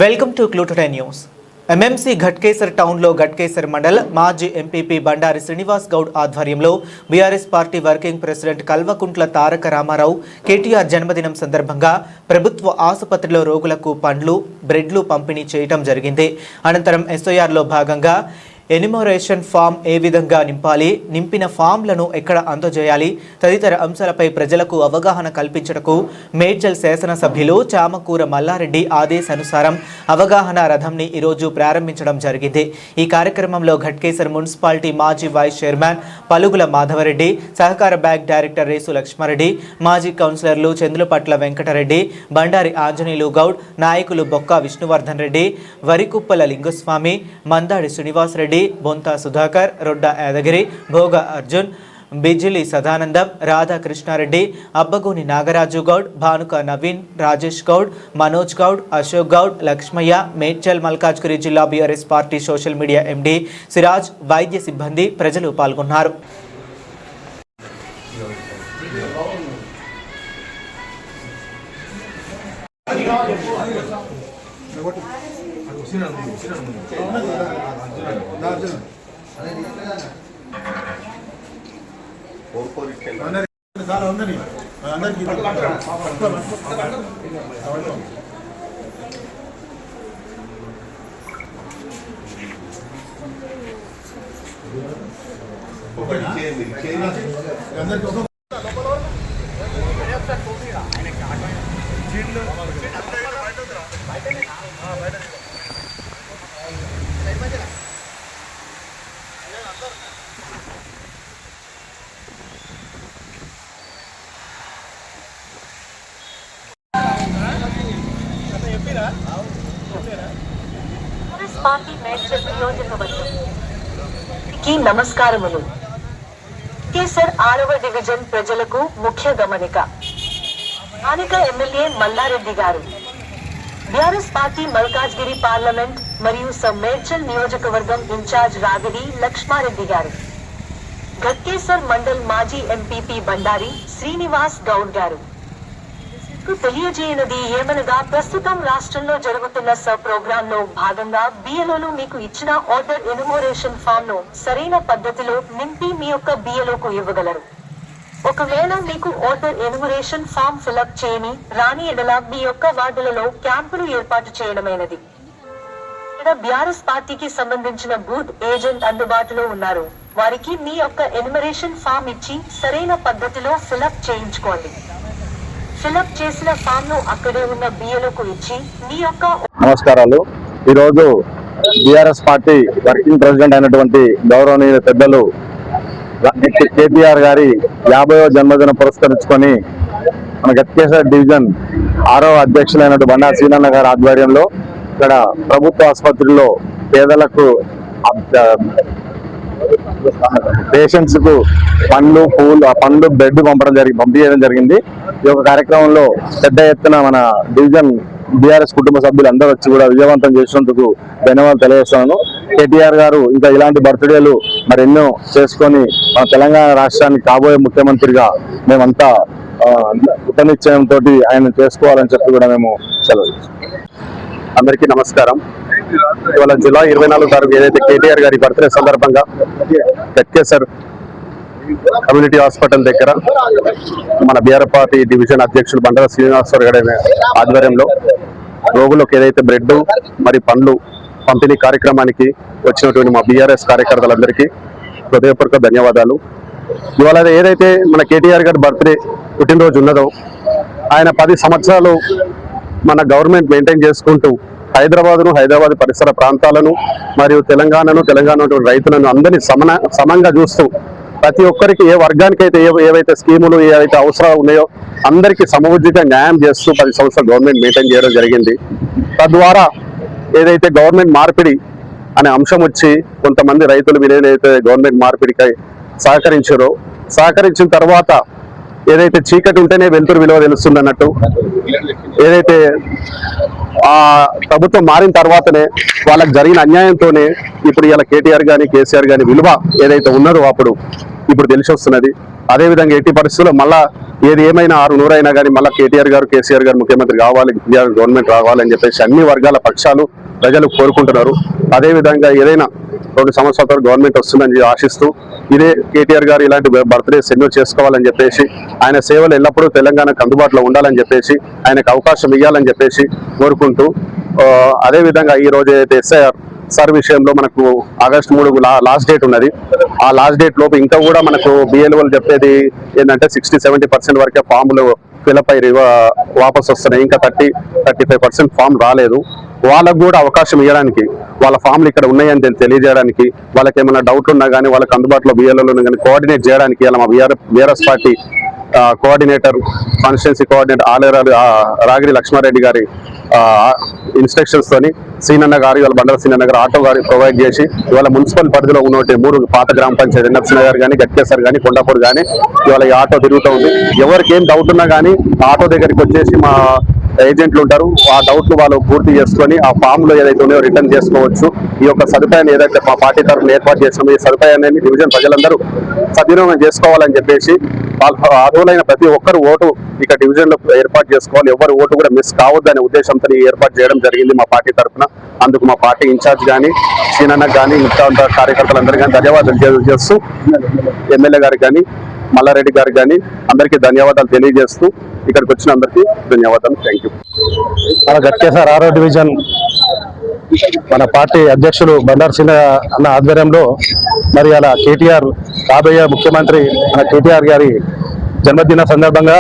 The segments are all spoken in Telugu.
Welcome to clue today news. MMC Ghatkesar టౌన్లో ఘట్కేసర్ మండల్ మాజీ ఎంపీపీ బండారి శ్రీనివాస్ గౌడ్ ఆధ్వర్యంలో BRS party working president Kalvakuntla Taraka Ramarao KTR జన్మదినం సందర్భంగా ప్రభుత్వ ఆసుపత్రిలో రోగులకు పండ్లు, బ్రెడ్లు పంపిణీ చేయడం జరిగింది. అనంతరం ఎస్ఐఆర్లో భాగంగా ఎన్యుమరేషన్ ఫామ్ ఏ విధంగా నింపాలి, నింపిన ఫామ్లను ఎక్కడ అందజేయాలి తదితర అంశాలపై ప్రజలకు అవగాహన కల్పించటకు మేడ్చల్ శాసనసభ్యులు చామకూర మల్లారెడ్డి ఆదేశానుసారం అవగాహన రథంని ఈరోజు ప్రారంభించడం జరిగింది. ఈ కార్యక్రమంలో ఘట్కేసర్ మున్సిపాలిటీ మాజీ వైస్ చైర్మన్ పలుగుల మాధవరెడ్డి, సహకార బ్యాంక్ డైరెక్టర్ రేసు లక్ష్మారెడ్డి, మాజీ కౌన్సిలర్లు చంద్రుపట్ల వెంకటరెడ్డి, బండారి ఆంజనేయులు గౌడ్, నాయకులు బొక్క విష్ణువర్ధన్ రెడ్డి, వరికుప్పల లింగస్వామి, మందాడి శ్రీనివాస్ రెడ్డి, బొంతా సుధాకర్, రొడ్డ యాదగిరి, భోగ అర్జున్, బిజిలి సదానందం, రాధాకృష్ణారెడ్డి, అబ్బగోని నాగరాజు గౌడ్, భానుక నవీన్, రాజేష్ గౌడ్, మనోజ్ గౌడ్, అశోక్ గౌడ్, లక్ష్మయ్య, మేడ్చల్ మల్కాజ్గిరి జిల్లా బీఆర్ఎస్ పార్టీ సోషల్ మీడియా ఎండి సిరాజ్, వైద్య సిబ్బంది, ప్రజలు పాల్గొన్నారు. పార్టీ మేడ్చల్ నియోజకవర్గంకి నమస్కారములు. కేసర్ 6వ డివిజన్ ప్రజలకు ముఖ్య గమనిక. స్థానిక ఎమ్మెల్యే మల్లారెడ్డి గారు బీఆర్ఎస్ పార్టీ మల్కాజ్గిరి పార్లమెంట్ మరియు మేడ్చల్ నియోజకవర్గం ఇన్ఛార్జ్ రాగిడి లక్ష్మారెడ్డి గారు, ఘట్కేసర్ మండల్ మాజీ ఎంపీపీ బండారి శ్రీనివాస్ గౌడ్ గారు తెలియజేయనది ఏమనగా, ప్రస్తుతం రాష్ట్రంలో జరుగుతున్న ప్రోగ్రామ్ లో భాగంగా బిఎల్ఓలు మీకు ఇచ్చిన ఆర్డర్ ఎన్యుమరేషన్ ఫామ్ ను సరైన పద్ధతిలో నింపి మీ యొక్క బిఎల్ఓకు ఇవ్వగలరు. ఒకవేళ మీకు ఆర్డర్ ఎన్యుమరేషన్ ఫామ్ ఫిలప్ చేయని రాని ఎడల మీ యొక్క వార్డులలో క్యాంపులు ఏర్పాటు చేయడమైనది. ఇక్కడ బీఆర్ఎస్ పార్టీకి సంబంధించిన బూత్ ఏజెంట్ అందుబాటులో ఉన్నారు. వారికి మీ యొక్క ఎన్యుమరేషన్ ఫామ్ ఇచ్చి సరైన పద్ధతిలో ఫిలప్ చేయించుకోండి. ఫిలప్ చేసిన ఫామ్ ను అక్కడే ఉన్న బిఎల్ఓకు ఇచ్చి మీ యొక్క నమస్కారాలు. ఈరోజు బీఆర్ఎస్ పార్టీ వర్కింగ్ ప్రెసిడెంట్ అయినటువంటి గౌరవనీయ పెద్దలు కేటీఆర్ గారి 50వ జన్మదిన పురస్కరించుకొని మన ఘట్కేసర్ డివిజన్ 6వ అధ్యక్షులైనటువంటి బండారి శ్రీనన్న గారి ఆధ్వర్యంలో ఇక్కడ ప్రభుత్వ ఆసుపత్రిలో పేదలకు పేషెంట్స్ కు పండ్లు బ్రెడ్ పంపించడం జరిగింది. ఈ యొక్క కార్యక్రమంలో పెద్ద ఎత్తున మన డివిజన్ బీఆర్ఎస్ కుటుంబ సభ్యులు అందరూ వచ్చి కూడా విజయవంతం చేసినందుకు ధన్యవాదాలు తెలియజేస్తున్నాను. కేటీఆర్ గారు ఇంకా ఇలాంటి బర్త్డేలు మరి ఎన్నో చేసుకొని మన తెలంగాణ రాష్ట్రానికి కాబోయే ముఖ్యమంత్రిగా మేమంతా కృతనిశ్చయంతో ఆయన చేసుకోవాలని చెప్పి కూడా మేము సెలవు. అందరికీ నమస్కారం. ఇవాళ జూలై 24వ తారీఖు ఏదైతే కేటీఆర్ గారి బర్త్డే సందర్భంగా ఘట్కేసర్ కమ్యూనిటీ హాస్పిటల్ దగ్గర మన బీఆర్ఎస్ పార్టీ డివిజన్ అధ్యక్షులు బండారి శ్రీనివాస్ గారి ఆధ్వర్యంలో రోగులకు ఏదైతే బ్రెడ్ మరి పండ్లు పంపిణీ కార్యక్రమానికి వచ్చినటువంటి మా బీఆర్ఎస్ కార్యకర్తలందరికీ హృదయపూర్వక ధన్యవాదాలు. ఇవాళ ఏదైతే మన కేటీఆర్ గారి బర్త్డే పుట్టినరోజు ఉన్నదో ఆయన 10 సంవత్సరాలు మన గవర్నమెంట్ మెయింటైన్ చేసుకుంటూ హైదరాబాద్ పరిసర ప్రాంతాలను మరియు తెలంగాణ రైతులను అందరినీ సమంగా చూస్తూ ప్రతి ఒక్కరికి ఏ వర్గానికైతే ఏవైతే స్కీములు ఏవైతే అవసరాలు ఉన్నాయో అందరికీ సమవుజ్జిగా న్యాయం చేస్తూ 10 సంవత్సరాలు గవర్నమెంట్ మెయింటైన్ చేయడం జరిగింది. తద్వారా ఏదైతే గవర్నమెంట్ మార్పిడి అనే అంశం వచ్చి కొంతమంది రైతులు వీలైతే గవర్నమెంట్ మార్పిడికై సహకరించిన తర్వాత ఏదైతే చీకటి ఉంటేనే వెలుతురు విలువ తెలుస్తుంది అన్నట్టు ఏదైతే ప్రభుత్వం మారిన తర్వాతనే వాళ్ళకి జరిగిన అన్యాయంతోనే ఇప్పుడు ఇలా కేటీఆర్ కానీ కేసీఆర్ కానీ విలువ ఏదైతే ఉన్నదో అప్పుడు ఇప్పుడు తెలిసి వస్తున్నది. అదేవిధంగా ఎట్టి పరిస్థితుల్లో మళ్ళా ఏది ఏమైనా 600 అయినా కానీ మళ్ళీ కేటీఆర్ గారు కేసీఆర్ గారు ముఖ్యమంత్రి కావాలి, గవర్నమెంట్ రావాలని చెప్పేసి అన్ని వర్గాల పక్షాలు ప్రజలు కోరుకుంటున్నారు. అదేవిధంగా ఏదైనా 2 సంవత్సరాల తర్వాత గవర్నమెంట్ వస్తుందని ఆశిస్తూ ఇదే కేటీఆర్ గారు ఇలాంటి బర్త్డేస్ ఎన్నో చేసుకోవాలని చెప్పేసి, ఆయన సేవలు ఎల్లప్పుడూ తెలంగాణకు అందుబాటులో ఉండాలని చెప్పేసి, ఆయనకు అవకాశం ఇవ్వాలని చెప్పేసి కోరుకుంటూ, అదేవిధంగా ఈ రోజు అయితే SIR విషయంలో మనకు ఆగస్టు 3 లాస్ట్ డేట్ ఉన్నది. ఆ లాస్ట్ డేట్ లోపు ఇంకా కూడా మనకు BLOలు చెప్పేది ఏంటంటే 60-70% వరకే ఫామ్లు ఫిలప్ అయ్యి వాపస్ వస్తున్నాయి. ఇంకా 30-35% ఫామ్ రాలేదు. వాళ్ళకు కూడా అవకాశం ఇవ్వడానికి, వాళ్ళ ఫామ్లు ఇక్కడ ఉన్నాయని తెలియజేయడానికి, వాళ్ళకి ఏమైనా డౌట్లు ఉన్నా కానీ వాళ్ళకి అందుబాటులో BLOలు కానీ కోఆర్డినేట్ చేయడానికి ఇలా మా BRS party coordinator, constituency coordinator ఆలేరాలు రాగిరి లక్ష్మారెడ్డి గారి ఇన్స్ట్రక్షన్స్ తోని సీనన్న గారు ఇవాళ బండారు సీనన్న గారు ఆటో గారి ప్రొవైడ్ చేసి ఇవాళ మున్సిపల్ పరిధిలో ఉన్న 3 పాత గ్రామ పంచాయతీ NFC నగర్ కానీ, గట్కేసర్ కానీ, కొండాపూర్ కానీ ఇవాళ ఈ ఆటో తిరుగుతూ ఉంది. ఎవరికి ఏం డౌట్ ఉన్నా కానీ ఆటో దగ్గరికి వచ్చేసి మా ఏజెంట్లు ఉంటారు, ఆ డౌట్లు వాళ్ళు పూర్తి చేసుకొని ఆ ఫామ్ లో ఏదైతే ఉన్నాయో రిటర్న్ చేసుకోవచ్చు. ఈ యొక్క సదుపాయాన్ని ఏదైతే మా పార్టీ తరఫున ఏర్పాటు చేసినామో ఈ సదుపాయాన్ని డివిజన్ ప్రజలందరూ సద్వినియోగం చేసుకోవాలని చెప్పేసి, అర్హులైన ప్రతి ఒక్కరు ఓటు ఇక డివిజన్ లో ఏర్పాటు చేసుకోవాలి, ఎవరు ఓటు కూడా మిస్ కావద్దనే ఉద్దేశంతో ఏర్పాటు చేయడం జరిగింది మా పార్టీ తరఫున. అందుకు మా పార్టీ ఇన్ఛార్జ్ కానీ, సీనన్న కానీ, ఇంకా కార్యకర్తలందరూ కానీ ధన్యవాదాలు చేస్తూ, ఎమ్మెల్యే గారికి కానీ, మల్లారెడ్డి గారికి కానీ అందరికీ ధన్యవాదాలు తెలియజేస్తూ ఇక్కడికి వచ్చిన అందరికీ ధన్యవాదాలు. Thank you. మన గట్కేసర్ 6వ డివిజన్ మన పార్టీ అధ్యక్షులు బండారు సింగ్ అన్న ఆధ్వర్యంలో మరి అలా కేటీఆర్ రాబోయే ముఖ్యమంత్రి మన కేటీఆర్ గారి జన్మదిన సందర్భంగా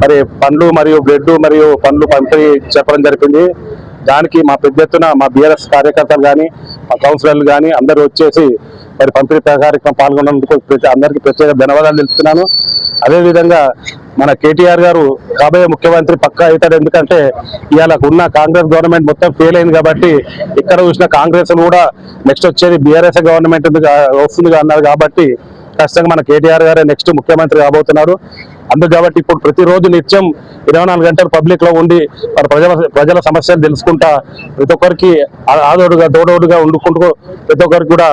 మరి పండ్లు మరియు బ్రెడ్ మరియు పండ్లు పంపిణీ చెప్పడం జరిగింది. దానికి మా పెద్ద ఎత్తున మా బీఆర్ఎస్ కార్యకర్తలు కానీ, మా కౌన్సిలర్లు కానీ అందరూ వచ్చేసి మరి పంపిణీ కార్యక్రమం పాల్గొన్నందుకు అందరికీ ప్రత్యేక ధన్యవాదాలు తెలుపుతున్నాను. అదేవిధంగా మన కేటీఆర్ గారు కాబోయే ముఖ్యమంత్రి పక్కా అవుతాడు. ఎందుకంటే ఇవాళ ఉన్న కాంగ్రెస్ గవర్నమెంట్ మొత్తం ఫెయిల్ అయింది కాబట్టి, ఇక్కడ చూసిన కాంగ్రెస్ కూడా నెక్స్ట్ వచ్చేది బీఆర్ఎస్ గవర్నమెంట్ వస్తుంది అన్నారు కాబట్టి ఖచ్చితంగా మన కేటీఆర్ గారే నెక్స్ట్ ముఖ్యమంత్రి కాబోతున్నారు. అందుకు కాబట్టి ఇప్పుడు ప్రతిరోజు నిత్యం 24 గంటలు పబ్లిక్ లో ఉండి ప్రజల సమస్యలు తెలుసుకుంటా ప్రతి ఒక్కరికి ఆదోడుగా తోడోడుగా ఉండుకుంటూ ప్రతి ఒక్కరికి కూడా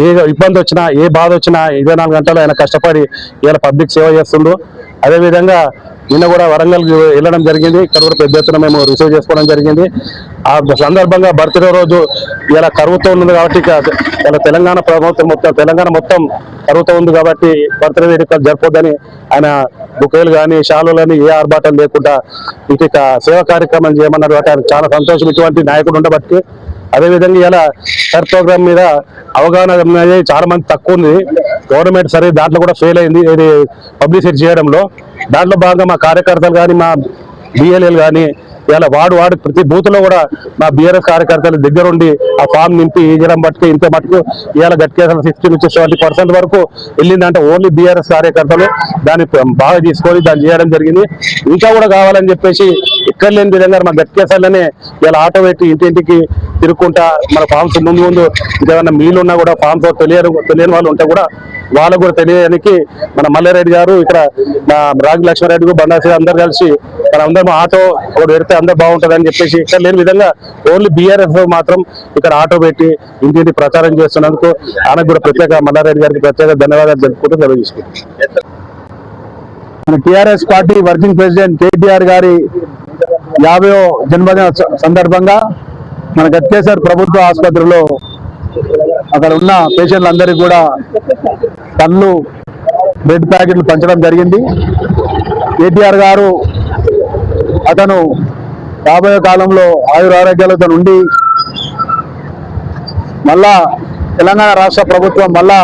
ఏ ఇబ్బంది వచ్చినా ఏ బాధ వచ్చినా 24 గంటలు ఆయన కష్టపడి ఇలా పబ్లిక్ సేవ చేస్తుండు. అదేవిధంగా నిన్న కూడా వరంగల్ వెళ్ళడం జరిగింది. ఇక్కడ కూడా పెద్ద ఎత్తున మేము రిసీవ్ చేసుకోవడం జరిగింది. ఆ సందర్భంగా బర్త్డే రోజు ఇలా కరువుతో ఉంది కాబట్టి ఇలా తెలంగాణ ప్రభుత్వం తెలంగాణ మొత్తం కరువుతో ఉంది కాబట్టి బర్త్డే వేడుకలు జరపొద్దని ఆయన బుకేలు కానీ షాలు కానీ ఏ ఆర్భాటం లేకుండా ఇక సేవా కార్యక్రమం చేయమన్నారు. ఆయన చాలా సంతోషం ఇటువంటి నాయకుడు ఉండబట్టి. అదేవిధంగా ఇలా సర్ ప్రోగ్రామ్ మీద అవగాహన అనేది చాలా మంది తక్కువ ఉంది. గవర్నమెంట్ సరే దాంట్లో కూడా ఫెయిల్ అయింది ఇది పబ్లిసిటీ చేయడంలో. దాంట్లో భాగంగా మా కార్యకర్తలు కానీ, మా BLAలు కానీ ఇలా వాడు ప్రతి బూత్ లో కూడా మా బీఆర్ఎస్ కార్యకర్తలు దగ్గరుండి ఆ ఫామ్ నింపి ఇవ్వడం బట్టి ఇంత మటుకు ఇవాళ గట్కేసర్ 60 నుంచి 70% వరకు వెళ్ళిందంటే ఓన్లీ బీఆర్ఎస్ కార్యకర్తలు దాన్ని బాగా తీసుకొని దాన్ని చేయడం జరిగింది. ఇంకా కూడా కావాలని చెప్పేసి ఇక్కడ లేని విధంగా మా గట్కేసర్లోనే ఇలా ఆటో పెట్టి ఇంటింటికి తిరుగుకుంటా మన ఫామ్స్ ముందు ఇంకేమైనా మీలు ఉన్నా కూడా ఫామ్స్ తెలియని వాళ్ళు ఉంటే కూడా వాళ్ళకు కూడా తెలియడానికి మన మల్లారెడ్డి గారు ఇక్కడ మా రాగి లక్ష్మారెడ్డి బండాసి అందరు కలిసి మన అందరం ఆటో ఒకటి పెడితే అందరు బాగుంటుంది అని చెప్పేసి ఇక్కడ లేని విధంగా ఓన్లీ బీఆర్ఎస్ మాత్రం ఇక్కడ ఆటో పెట్టి ఇంటింటి ప్రచారం చేస్తున్నందుకు ఆయనకు కూడా ప్రత్యేక మల్లారెడ్డి గారికి ప్రత్యేక ధన్యవాదాలు తెలుపుకుంటూ తెలియజేసుకుంటాం. మన TRS party working president KTR గారి 50వ జన్మదిన సందర్భంగా మన గట్కేసర్ ప్రభుత్వ ఆసుపత్రిలో అక్కడ ఉన్న పేషెంట్లందరికీ కూడా పండ్లు బ్రెడ్ ప్యాకెట్లు పంచడం జరిగింది. కేటీఆర్ గారు అతను రాబోయే కాలంలో ఆయురారోగ్యాలతో ఉండి మళ్ళా తెలంగాణ రాష్ట్ర ప్రభుత్వం మళ్ళా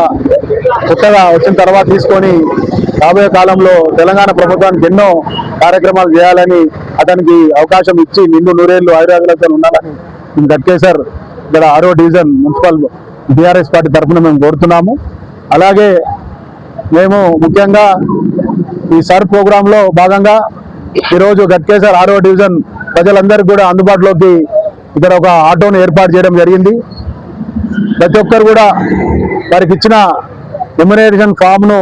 కొత్తగా వచ్చిన తర్వాత తీసుకొని రాబోయే కాలంలో తెలంగాణ ప్రభుత్వానికి ఎన్నో కార్యక్రమాలు చేయాలని అతనికి అవకాశం ఇచ్చి నిండు నూరేళ్లు ఆయురారోగ్యాలతో ఉండాలని గట్కేసర్ ఇక్కడ 6వ డివిజన్ మున్సిపల్ బీఆర్ఎస్ పార్టీ తరఫున మేము కోరుతున్నాము. అలాగే మేము ముఖ్యంగా ఈ సర్ ప్రోగ్రాంలో భాగంగా ఈరోజు గట్కేసర్ 6వ డివిజన్ ప్రజలందరికీ కూడా అందుబాటులోకి ఇక్కడ ఒక ఆటోను ఏర్పాటు చేయడం జరిగింది. ప్రతి ఒక్కరు కూడా వారికి ఇచ్చిన ఎమ్యునరేషన్ ఫామ్ను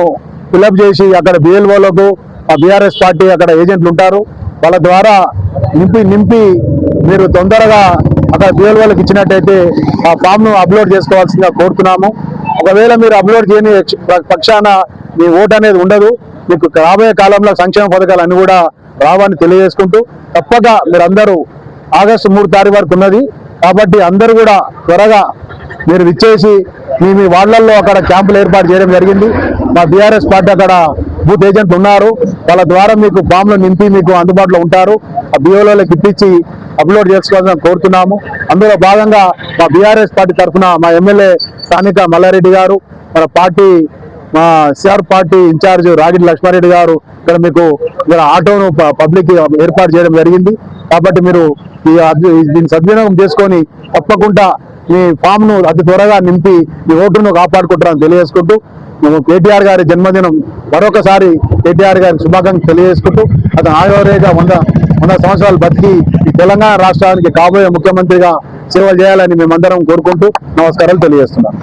ఫిలప్ చేసి అక్కడ BLOలకు ఆ బీఆర్ఎస్ పార్టీ అక్కడ ఏజెంట్లు ఉంటారు వాళ్ళ ద్వారా నింపి మీరు తొందరగా అక్కడ బిఎల్ఓలకు ఇచ్చినట్టయితే ఆ ఫామ్ ను అప్లోడ్ చేసుకోవాల్సిందిగా కోరుతున్నాము. ఒకవేళ మీరు అప్లోడ్ చేయని పక్షాన మీ ఓటు అనేది ఉండదు. మీకు రాబోయే కాలంలో సంక్షేమ పథకాలు అన్ని కూడా రావని తెలియజేసుకుంటూ, తప్పక మీరందరూ ఆగస్టు 3 తారీఖు వరకు ఉన్నది కాబట్టి అందరూ కూడా త్వరగా మీరు విచ్చేసి మీ వార్డులలో అక్కడ క్యాంపులు ఏర్పాటు చేయడం జరిగింది. మా బీఆర్ఎస్ పార్టీ అక్కడ బూత్ ఏజెంట్లు ఉన్నారు, వాళ్ళ ద్వారా మీకు ఫామ్లు నింపి మీకు అందుబాటులో ఉంటారు. ఆ బిఓలోకి ఇప్పించి అప్లోడ్ చేసుకోవాలని కోరుతున్నాము. అందులో భాగంగా మా బీఆర్ఎస్ పార్టీ తరఫున మా ఎమ్మెల్యే స్థానిక మల్లారెడ్డి గారు, మన పార్టీ మా సిఆర్ పార్టీ ఇన్ఛార్జ్ రాగిడి లక్ష్మారెడ్డి గారు ఇక్కడ ఆటోను పబ్లిక్ ఏర్పాటు చేయడం జరిగింది. కాబట్టి మీరు దీన్ని సద్వినియోగం చేసుకొని తప్పకుండా మీ ఫామ్ ను అతి త్వరగా నింపి మీ ఓటును కాపాడుకుంటారని తెలియజేసుకుంటూ, మేము కేటీఆర్ గారి జన్మదినం మరొకసారి కేటీఆర్ గారికి శుభాకాంక్షలు తెలియజేసుకుంటూ, అతను ఆయుర్వేగా 100 సంవత్సరాలు బతికి ఈ తెలంగాణ రాష్ట్రానికి కాబోయే ముఖ్యమంత్రిగా సేవలు చేయాలని మేమందరం కోరుకుంటూ నమస్కారాలు తెలియజేస్తున్నాం.